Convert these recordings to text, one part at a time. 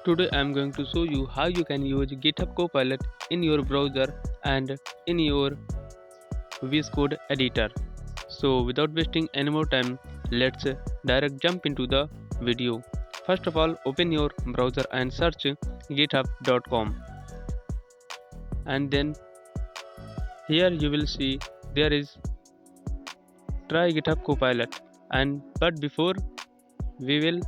Today I am going to show you how you can use GitHub Copilot in your browser and in your VSCode editor. So without wasting any more time, let's direct jump into the video. First of all, open your browser and search github.com, and then here you will see there is try GitHub Copilot. And but before we will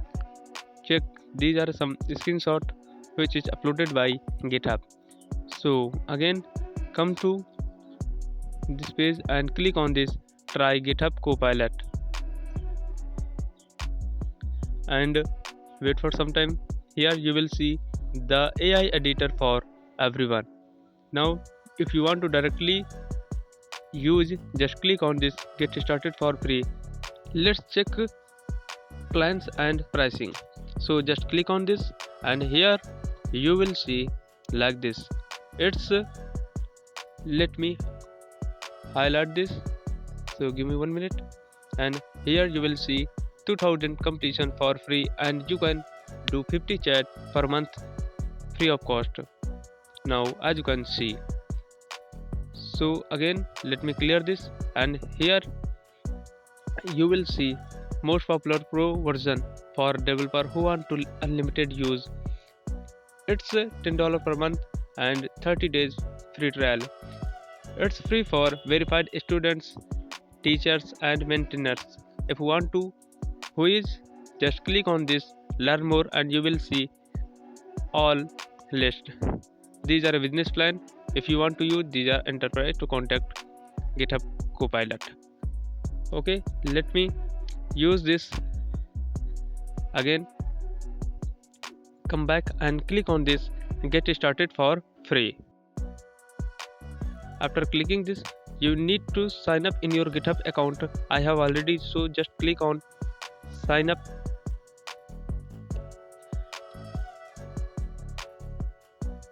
check, these are some screenshot which is uploaded by GitHub. So again, come to this page and click on this try GitHub Copilot and wait for some time. Here you will see the AI editor for everyone. Now if you want to directly use, just click on this get started for free. Let's check plans and pricing. So just click on this and here you will see like this. It's let me highlight this, so give me 1 minute, and here you will see 2000 completion for free, and you can do 50 chat per month free of cost. Now as you can see, so again let me clear this, and here you will see most popular pro version for developer who want to unlimited use. It's $10 per month and 30 days free trial. It's free for verified students, teachers and maintainers. If you want to who is, just click on this learn more and you will see all list. These are a business plan. If you want to use, these are enterprise to contact GitHub Copilot. Okay, let me use this again. Come back and click on this get started for free. After clicking this, you need to sign up in your GitHub account. I have already, so just click on sign up.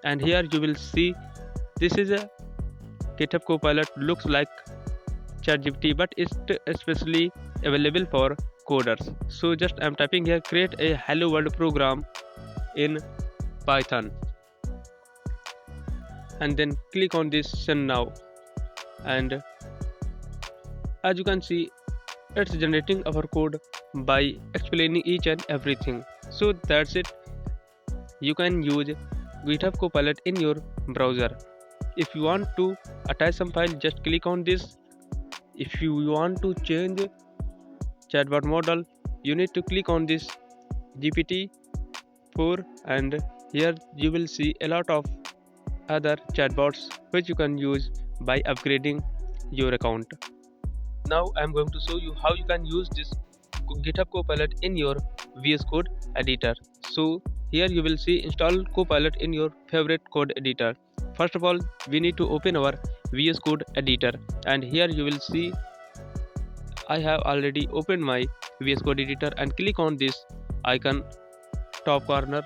And here you will see this is a GitHub Copilot, looks like ChatGPT, but it's especially available for coders. So just I'm typing here create a hello world program in Python, and then click on this send now, and as you can see it's generating our code by explaining each and everything. So that's it. You can use GitHub Copilot in your browser. If you want to attach some file, just click on this. If you want to change chatbot model, you need to click on this GPT-4, and here you will see a lot of other chatbots which you can use by upgrading your account. Now I am going to show you how you can use this GitHub Copilot in your VSCode editor. So here you will see install Copilot in your favorite code editor. First of all, we need to open our VSCode editor, and here you will see I have already opened my VSCode editor, and click on this icon top corner.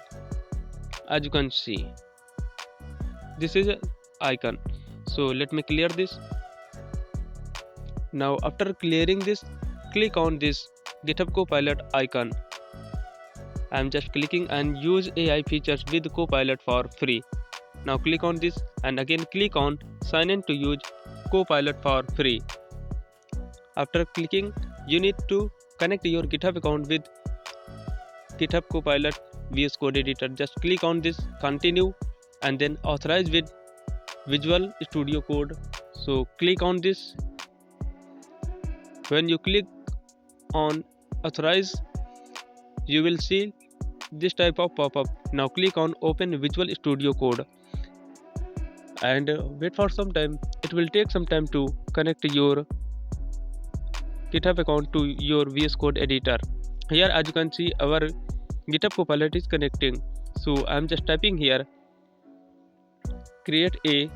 As you can see, this is an icon. So let me clear this. Now after clearing this, click on this GitHub Copilot icon. I am just clicking and use AI features with Copilot for free. Now click on this and again click on sign in to use Copilot for free. After clicking, you need to connect your GitHub account with GitHub Copilot VSCode editor. Just click on this continue and then authorize with Visual Studio Code. So click on this. When you click on authorize, you will see this type of pop-up. Now click on open Visual Studio Code and wait for some time. It will take some time to connect your GitHub account to your VS Code editor. Here as you can see our GitHub Copilot is connecting. So I am just typing here create a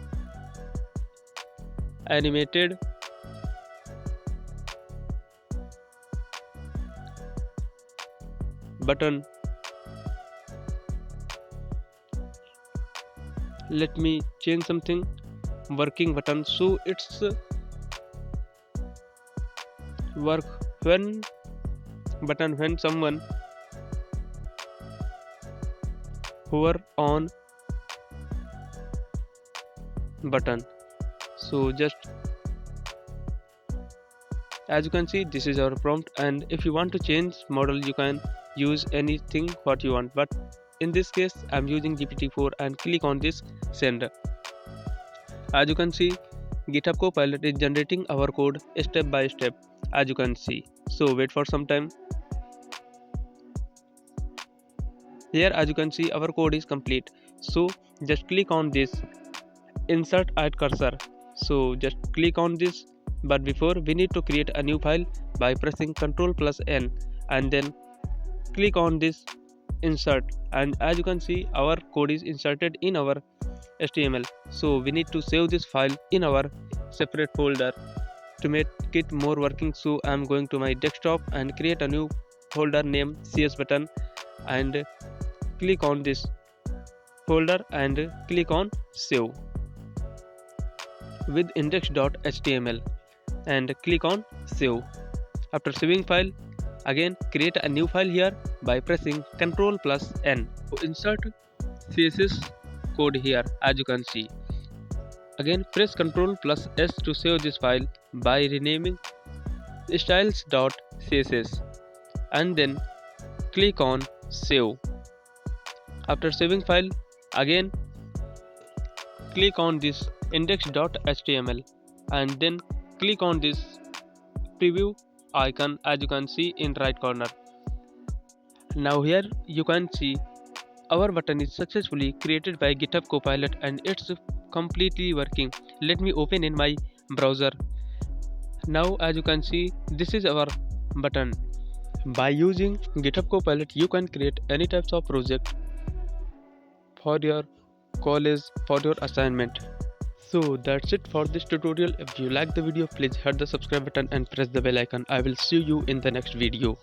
animated button. Let me change something, working button, so it's work when button when someone hover on button. So just as you can see, this is our prompt, and if you want to change model you can use anything what you want, but in this case I'm using GPT-4 and click on this send. As you can see, GitHub Copilot is generating our code step by step, as you can see. So wait for some time. Here as you can see our code is complete. So just click on this insert add cursor. So just click on this, but before we need to create a new file by pressing Ctrl plus N and then click on this insert, and as you can see our code is inserted in our HTML. So we need to save this file in our separate folder to make it more working. So I'm going to my desktop and create a new folder named CS button and click on this folder and click on save with index.html and click on save. After saving file, again create a new file here by pressing Ctrl plus N. Insert CSS code here, as you can see. Again press Ctrl plus S to save this file by renaming styles.css and then click on save. After saving file, again click on this index.html and then click on this preview icon, as you can see in right corner. Now here you can see our button is successfully created by GitHub Copilot and it's completely working. Let me open in my browser. Now as you can see, this is our button. By using GitHub Copilot you can create any types of project for your college, for your assignment. So that's it for this tutorial. If you like the video, please hit the subscribe button and press the bell icon. I will see you in the next video.